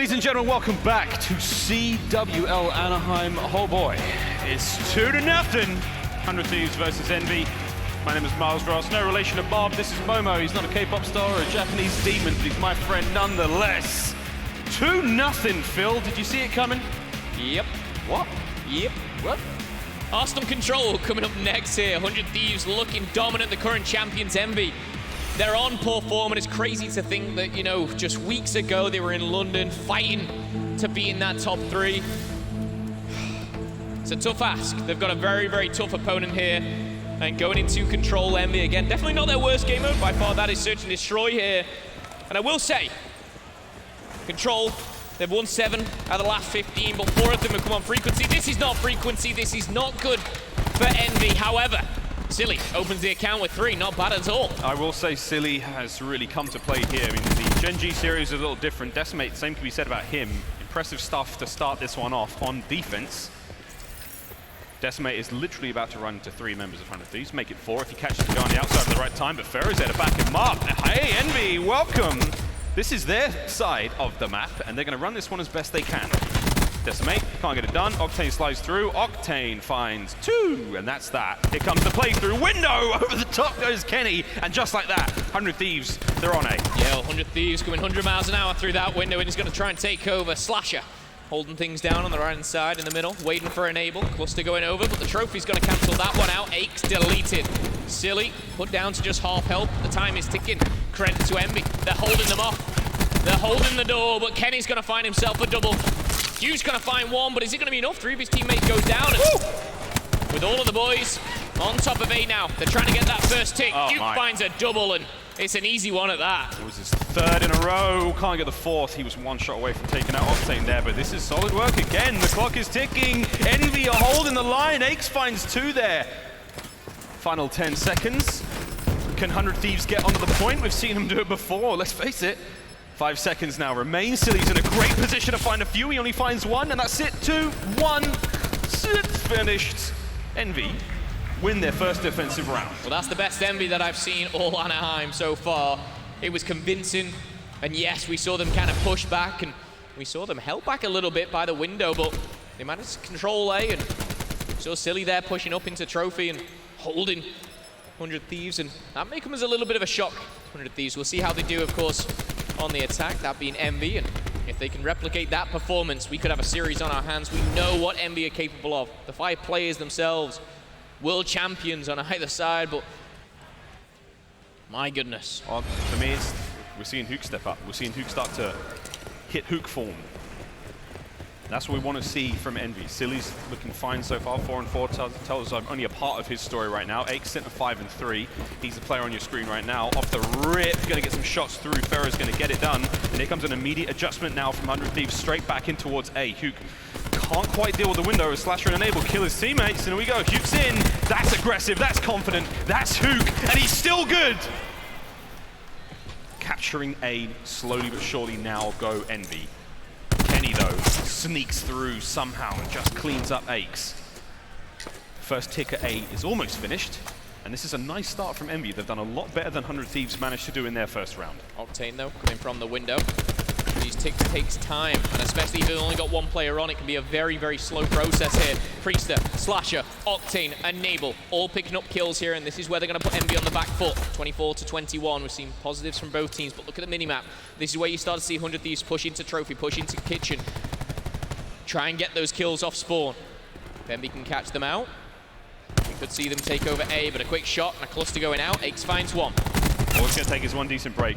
Ladies and gentlemen, welcome back to CWL Anaheim. Oh boy, it's 2-0. 100 Thieves versus Envy. My name is Miles Ross, no relation to Bob. This is Momo. He's not a K-pop star or a Japanese demon, but he's my friend nonetheless. 2-0, Phil. Did you see it coming? Yep. What? Yep. What? Arsenal Control coming up next here. 100 Thieves looking dominant, the current champions Envy. They're on poor form, and it's crazy to think that, you know, just weeks ago they were in London fighting to be in that top 3. It's a tough ask. They've got a very, very tough opponent here. And going into Control Envy again, definitely not their worst game mode by far. That is Search and Destroy here. And I will say, Control, they've won 7 out of the last 15, but 4 of them have come on frequency. This is not frequency. This is not good for Envy. However, Silly opens the account with 3, not bad at all. I will say Silly has really come to play here. I mean, the Gen G series is a little different. Decimate, same can be said about him. Impressive stuff to start this one off on defense. Decimate is literally about to run into 3 members of 100 Thieves, make it 4 if he catches the guy on the outside at the right time, but Ferro's there to back him up. Hey, Envy, welcome. This is their side of the map, and they're going to run this one as best they can. Decimate, can't get it done. Octane slides through. Octane finds 2, and that's that. Here comes the playthrough window. Over the top goes Kenny, and just like that, 100 Thieves, they're on A. Yeah, 100 Thieves coming 100 miles an hour through that window, and he's going to try and take over. Slasher holding things down on the right-hand side in the middle, waiting for Enable. Cluster going over, but the trophy's going to cancel that one out. Aches deleted. Silly put down to just half health. The time is ticking. Credit to Envy. They're holding them off. They're holding the door, but Kenny's going to find himself a double. Hugh's going to find 1, but is it going to be enough? 3 of his teammates goes down. And with all of the boys on top of A now, they're trying to get that first tick. Hugh finds a double, and it's an easy one at that. It was his 3rd in a row. Can't get the 4th. He was 1 shot away from taking out Octane there, but this is solid work again. The clock is ticking. Envy are holding the line. Aches finds 2 there. Final 10 seconds. Can 100 Thieves get onto the point? We've seen them do it before, let's face it. 5 seconds now remain. Silly's in a great position to find a few. He only finds 1, and that's it. 2, 1. It's finished. Envy win their first defensive round. Well, that's the best Envy that I've seen all Anaheim so far. It was convincing, and yes, we saw them kind of push back, and we saw them held back a little bit by the window, but they managed to control A, and saw Silly there pushing up into Trophy and holding 100 Thieves, and that may come as a little bit of a shock. 100 Thieves, we'll see how they do, of course, on the attack, that being Envy, and if they can replicate that performance, we could have a series on our hands. We know what Envy are capable of. The 5 players themselves, world champions on either side, but my goodness. Well, for me, we're seeing Hook step up. We're seeing Hook start to hit Hook form. That's what we want to see from Envy. Silly's looking fine so far. 4 and 4 tells us only a part of his story right now. Aches sent to 5 and 3. He's the player on your screen right now. Off the rip, going to get some shots through. Ferro's going to get it done. And here comes an immediate adjustment now from 100 Thieves straight back in towards A. Hook can't quite deal with the window as Slasher and Enable kill his teammates. And here we go. Hook's in. That's aggressive. That's confident. That's Hook. And he's still good. Capturing A slowly but surely now go Envy. Kenny, though, sneaks through somehow and just cleans up Aches. First tick at A is almost finished, and this is a nice start from Envy. They've done a lot better than 100 Thieves managed to do in their first round. Octane, though, coming from the window. These ticks takes time, and especially if you've only got 1 player on, it can be a very, very slow process here. Priester, Slasher, Octane, and Nabel all picking up kills here, and this is where they're going to put Envy on the back foot. 24 to 21. We've seen positives from both teams, but look at the minimap. This is where you start to see 100 Thieves push into Trophy, push into Kitchen. Try and get those kills off spawn. If Envy can catch them out, we could see them take over A, but a quick shot and a cluster going out. Aches finds 1. All it's going to take is 1 decent break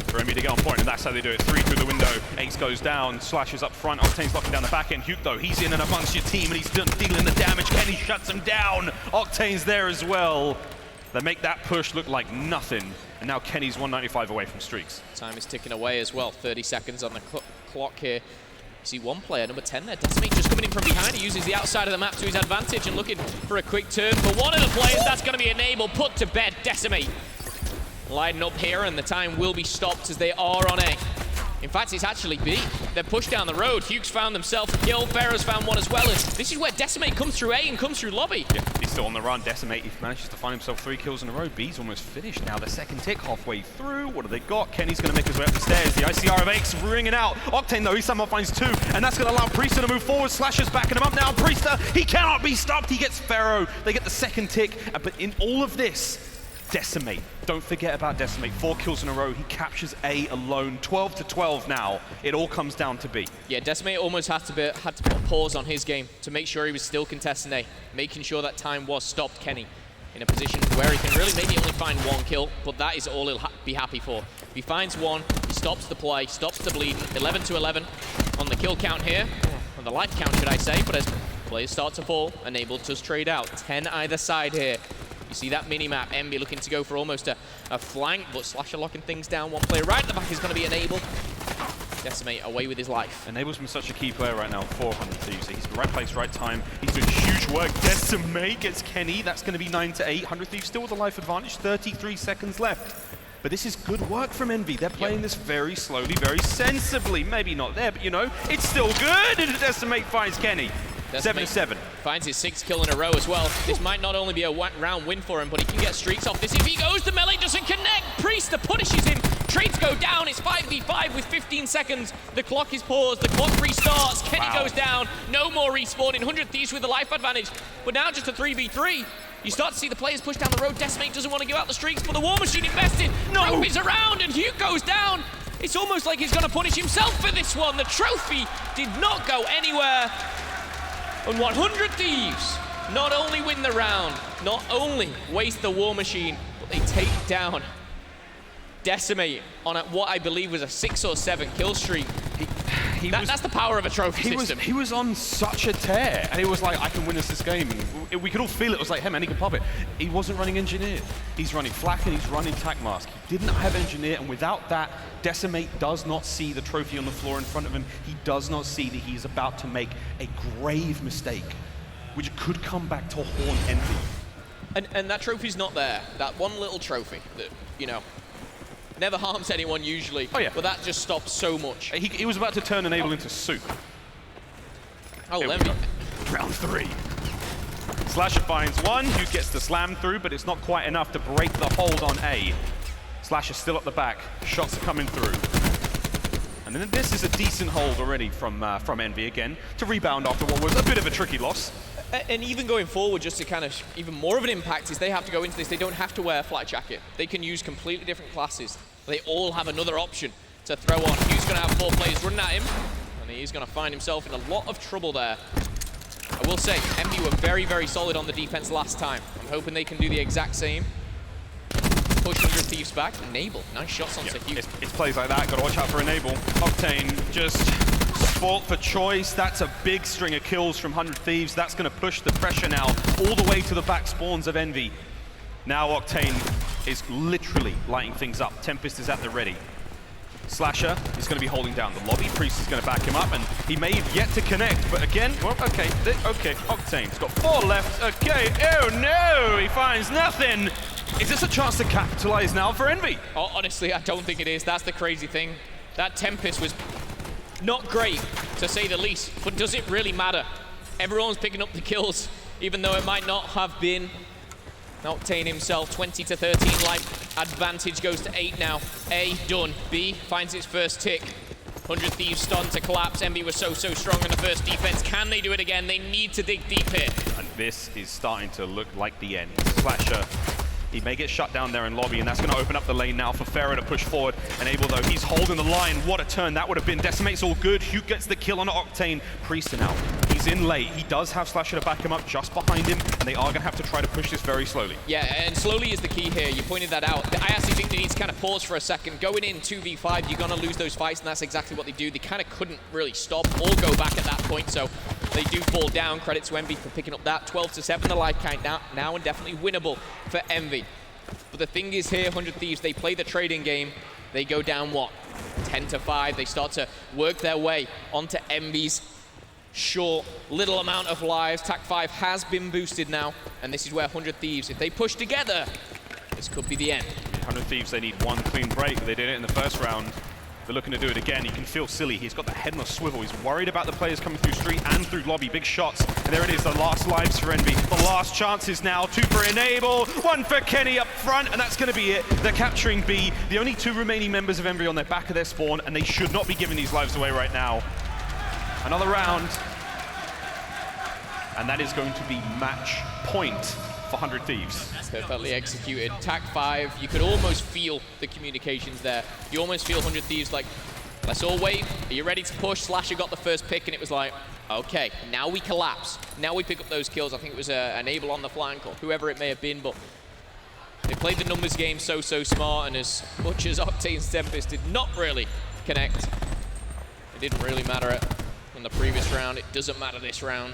for Envy to get on point, and that's how they do it. 3 through the window. Ace goes down, Slashes up front. Octane's locking down the back end. Hook, though, he's in and amongst your team, and he's dealing the damage. Kenny shuts him down. Octane's there as well. They make that push look like nothing, and now Kenny's 195 away from streaks. Time is ticking away as well. 30 seconds on the clock here. You see 1 player, number 10 there, Decimate, just coming in from behind. He uses the outside of the map to his advantage and looking for a quick turn. For 1 of the players, that's going to be Enable, put to bed. Decimate lining up here, and the time will be stopped as they are on A. In fact, it's actually B. They're pushed down the road. Hughes found themselves a kill. Pharaoh's found one as well. And this is where Decimate comes through A and comes through lobby. Yeah, he's still on the run. Decimate, he manages to find himself 3 kills in a row. B's almost finished now. The second tick halfway through. What do they got? Kenny's going to make his way up the stairs. The ICR of Aches ringing out. Octane, though, he somehow finds 2. And that's going to allow Priester to move forward. Slasher's backing him up now. Priester, he cannot be stopped. He gets Pharaoh. They get the second tick. But in all of this, Decimate. Don't forget about Decimate. 4 kills in a row. He captures A alone. 12-12 now. It all comes down to B. Yeah, Decimate almost had to put a pause on his game to make sure he was still contesting A, making sure that time was stopped. Kenny in a position where he can really maybe only find 1 kill, but that is all he'll be happy for. If he finds 1, he stops the play, stops the bleed. 11-11 on the kill count here, on the life count, should I say, but as players start to fall, Enable does trade out. 10 either side here. You see that mini-map, Envy looking to go for almost a flank, but Slasher locking things down. One player right at the back is going to be Enable. Decimate away with his life. Enable's been such a key player right now for 100 Thieves. He's the right place, right time. He's doing huge work. Decimate gets Kenny. That's going to be 9-8. 100 Thieves still with a life advantage. 33 seconds left. But this is good work from Envy. They're playing this very slowly, very sensibly. Maybe not there, but you know, it's still good. And Decimate finds Kenny. 7-7. Finds his 6th kill in a row as well. This might not only be a round win for him, but he can get streaks off this. If he goes, the melee doesn't connect. Priester punishes him. Trades go down. It's 5v5 with 15 seconds. The clock is paused. The clock restarts. Kenny goes down. No more respawning. 100 Thieves with the life advantage. But now just a 3v3. You start to see the players push down the road. Decimate doesn't want to give out the streaks, but the War Machine invested. No! Trophy's around, and Hugh goes down. It's almost like he's going to punish himself for this one. The trophy did not go anywhere. And 100 Thieves not only win the round, not only waste the War Machine, but they take down Decimate on what I believe was a 6 or 7 kill streak. That's the power of a trophy system. He was on such a tear, and it was like, I can win this game. And we could all feel it. It was like, hey man, he can pop it. He wasn't running Engineer. He's running Flak and he's running Tac Mask. He didn't have Engineer, and without that, Decimate does not see the trophy on the floor in front of him. He does not see that he's about to make a grave mistake, which could come back to haunt Envy. And that trophy's not there. That one little trophy that, you know, never harms anyone usually. Oh, yeah. But that just stops so much. He was about to turn Enable into soup. Oh, let me. Round 3. Slasher finds 1, who gets the slam through, but it's not quite enough to break the hold on A. Slasher still at the back. Shots are coming through. And then this is a decent hold already from Envy again to rebound after what was a bit of a tricky loss. And even going forward, just to kind of even more of an impact is they have to go into this. They don't have to wear a flat jacket. They can use completely different classes. They all have another option to throw on. Hugh's going to have 4 players running at him, and he's going to find himself in a lot of trouble there. I will say, Envy were very, very solid on the defense last time. I'm hoping they can do the exact same. Push 100 Thieves back. Enable. Nice shots onto Hugh. It's plays like that. Got to watch out for Enable. Octane just sport for choice. That's a big string of kills from 100 Thieves. That's going to push the pressure now all the way to the back spawns of Envy. Now Octane is literally lighting things up. Tempest is at the ready. Slasher is going to be holding down the lobby. Priest is going to back him up, and he may have yet to connect, but again, well, okay, Octane's got 4 left. Okay, oh no, he finds nothing. Is this a chance to capitalize now for Envy? Oh, honestly, I don't think it is. That's the crazy thing. That Tempest was not great, to say the least, but does it really matter? Everyone's picking up the kills, even though it might not have been. Octane himself, 20-13 life advantage, goes to 8 now. A, done. B, finds its first tick. 100 Thieves starting to collapse. Envy was so strong in the first defense. Can they do it again? They need to dig deep here. And this is starting to look like the end. Slasher, he may get shut down there in lobby, and that's going to open up the lane now for Pharaoh to push forward. Enable, though, he's holding the line. What a turn that would have been. Decimate's all good. Hugh gets the kill on Octane. Priester now. He's in late. He does have Slasher to back him up just behind him, and they are going to have to try to push this very slowly. Yeah, and slowly is the key here. You pointed that out. I actually think they need to kind of pause for a second. Going in 2v5, you're going to lose those fights, and that's exactly what they do. They kind of couldn't really stop or go back at that point, so they do fall down. Credit to Envy for picking up that. 12-7, the life count now and definitely winnable for Envy. But the thing is here, 100 Thieves, they play the trading game. They go down, what, 10-5. They start to work their way onto Envy's short, little amount of lives. Tac 5 has been boosted now, and this is where 100 Thieves, if they push together, this could be the end. 100 Thieves, they need 1 clean break. They did it in the first round. They're looking to do it again. You can feel Silly. He's got the head on a swivel. He's worried about the players coming through street and through lobby. Big shots. And there it is, the last lives for Envy. The last chances now. 2 for Enable, 1 for Kenny up front, and that's going to be it. They're capturing B. The only 2 remaining members of Envy on their back of their spawn, and they should not be giving these lives away right now. Another round. And that is going to be match point for 100 Thieves. Perfectly executed. Tac 5, you could almost feel the communications there. You almost feel 100 Thieves like, let's all wait. Are you ready to push? Slasher got the first pick, and it was like, okay, now we collapse. Now we pick up those kills. I think it was Enable on the flank, or whoever it may have been, but they played the numbers game so smart, and as much as Octane's Tempest did not really connect, it didn't really matter in the previous round. It doesn't matter this round.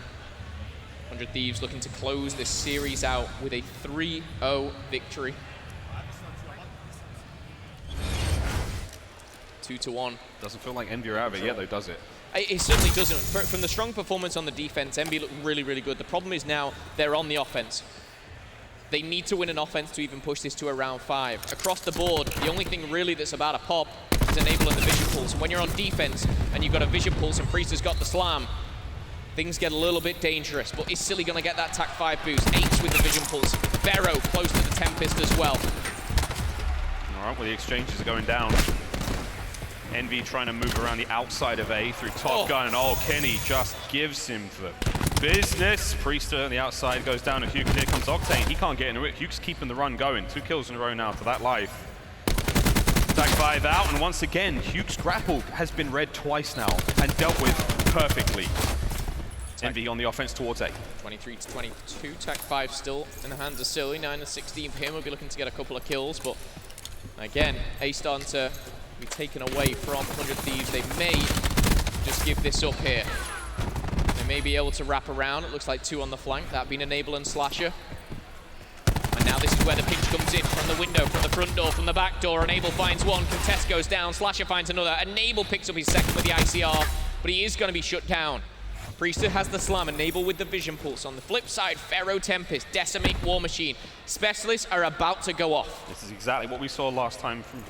100 Thieves looking to close this series out with a 3-0 victory. 2-1. Doesn't feel like Envy are out of it yet, though, does it? It certainly doesn't. From the strong performance on the defense, Envy looked really good. The problem is now they're on the offense. They need to win an offense to even push this to a round 5. Across the board, the only thing really that's about a pop is enabling the vision pulse. And when you're on defense and you've got a vision pulse and Priest has got the slam, things get a little bit dangerous, but is Silly going to get that Tac 5 boost? Ace with the Vision Pulse. Pharaoh close to the Tempest as well. All right, well, the exchanges are going down. Envy trying to move around the outside of A through Top Gun, and Kenny just gives him the business. Priester on the outside goes down to Hugh, and here comes Octane. He can't get into it. Hugh's keeping the run going. 2 kills in a row now for that life. Tac 5 out, and once again, Hugh's grapple has been read twice now and dealt with perfectly. Envy on the offense towards A. 23-22, Tac 5 still in the hands of Silly. 9-16 for him. We'll be looking to get a couple of kills, but again, A starting to be taken away from 100 Thieves. They may just give this up here. They may be able to wrap around. It looks like 2 on the flank. That being Enable and Slasher. And now this is where the pinch comes in from the window, from the front door, from the back door. Enable finds 1, Contest goes down, Slasher finds another. Enable picks up his second with the ICR, but he is going to be shut down. Priester has the slam, Enable with the Vision Pulse. On the flip side, Pharaoh Tempest, Decimate War Machine. Specialists are about to go off. This is exactly what we saw last time from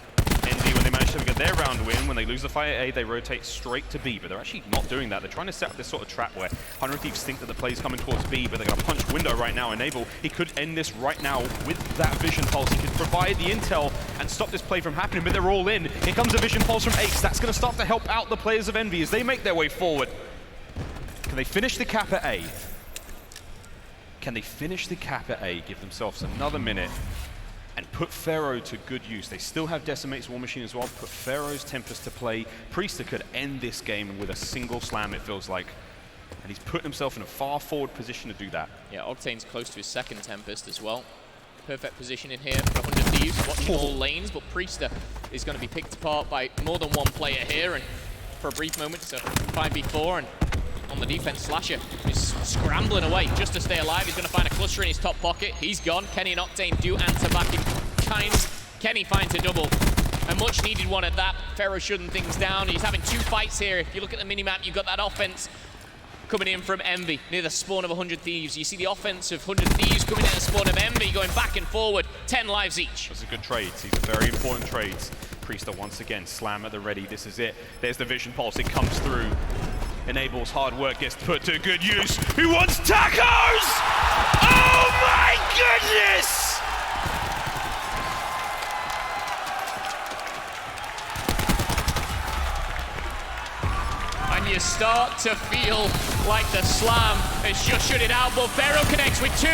Envy when they managed to get their round win. When they lose the fight at A, they rotate straight to B, but they're actually not doing that. They're trying to set up this sort of trap where 100 Thieves think that the play's coming towards B, but they're going to punch window right now. Enable, he could end this right now with that Vision Pulse. He could provide the intel and stop this play from happening, but they're all in. Here comes a Vision Pulse from Ace. That's going to start to help out the players of Envy as they make their way forward. Can they finish the cap at A? Can they finish the cap at A, give themselves another minute, and put Pharaoh to good use? They still have Decimate's War Machine as well. Put Pharaoh's Tempest to play. Priester could end this game with a single slam, it feels like. And he's put himself in a far forward position to do that. Yeah, Octane's close to his second Tempest as well. Perfect position in here for 100 Thieves, watching all lanes, but Priester is going to be picked apart by more than one player here, and for a brief moment it's a 5v4, and on the defense, Slasher is scrambling away just to stay alive. He's going to find a cluster in his top pocket. He's gone. Kenny and Octane do answer back in kind. Kenny finds a double. A much needed one at that. Pharaoh shutting things down. He's having 2 fights here. If you look at the minimap, you've got that offense coming in from Envy near the spawn of 100 Thieves. You see the offense of 100 Thieves coming in at the spawn of Envy, going back and forward. 10 lives each. Those are good trades. These are very important trades. Priester once again, slam at the ready. This is it. There's the Vision Pulse. It comes through. Enable's hard work gets put to good use. Who wants tacos? Oh my goodness! And you start to feel like the slam has just shut it out, but Pharaoh connects with 2.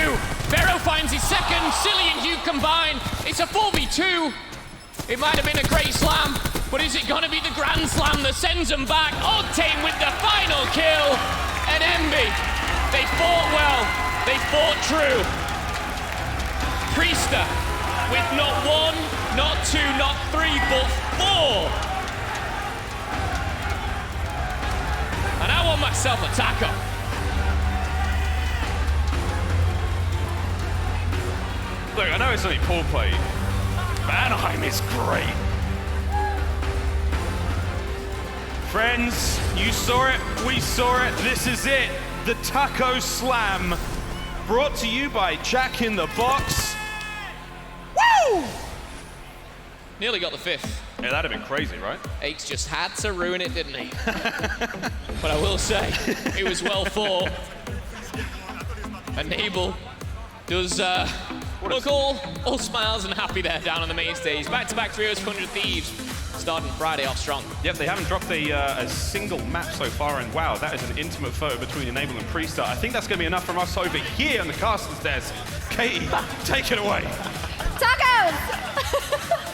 Pharaoh finds his second. Silly and Hugh combine. It's a 4v2. It might have been a great slam, but is it going to be the grand slam that sends them back? Octane with the final kill, and Envy, they fought well, they fought true. Priester with not 1, not 2, not 3, but 4. And I want myself a taco. Look, I know it's only pool play, but Anaheim is great. Friends, you saw it, we saw it, this is it. The Taco Slam, brought to you by Jack in the Box. Woo! Nearly got the 5th. Yeah, that'd have been crazy, right? Aches just had to ruin it, didn't he? But I will say, it was well fought. And Nabel does look all smiles and happy there down on the main stage. Back-to-back trios for 100 Thieves, starting Friday off strong. Yep, they haven't dropped a single map so far, and wow, that is an intimate photo between Enable and Priester. I think that's going to be enough from us over here on the caster's desk. Katie, take it away. Tacos!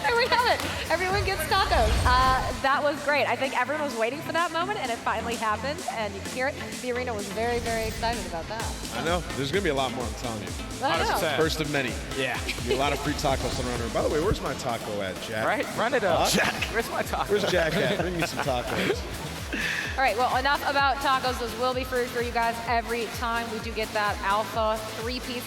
There we have it. Everyone gets tacos. That was great. I think everyone was waiting for that moment, and it finally happened, and you can hear it. The arena was very, very excited about that. I know. There's going to be a lot more, I'm telling you. I know. First of many. Yeah. Be a lot of free tacos around. By the way, where's my taco at, Jack? Right? Run it up. Jack. Where's my taco? Where's Jack at? Bring me some tacos. All right, well, enough about tacos. Those will be free for you guys every time we do get that alpha 3-piece.